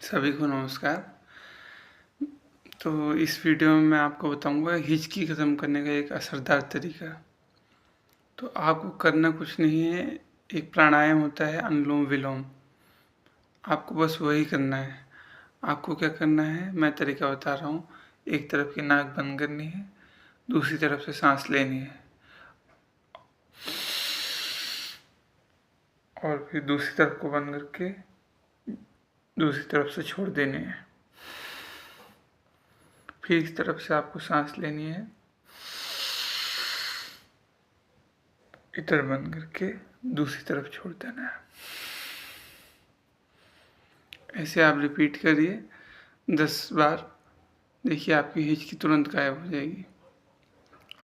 सभी को नमस्कार। तो इस वीडियो में मैं आपको बताऊंगा हिचकी ख़त्म करने का एक असरदार तरीका। तो आपको करना कुछ नहीं है, एक प्राणायाम होता है अनुलोम विलोम। आपको बस वही करना है। आपको क्या करना है, मैं तरीका बता रहा हूँ। एक तरफ की नाक बंद करनी है, दूसरी तरफ से सांस लेनी है और फिर दूसरी तरफ को बंद करके दूसरी तरफ से छोड़ देनी है। फिर इस तरफ से आपको सांस लेनी है, इधर बंद करके दूसरी तरफ छोड़ देना है। ऐसे आप रिपीट करिए 10 बार। देखिए आपकी हिचकी तुरंत गायब हो जाएगी।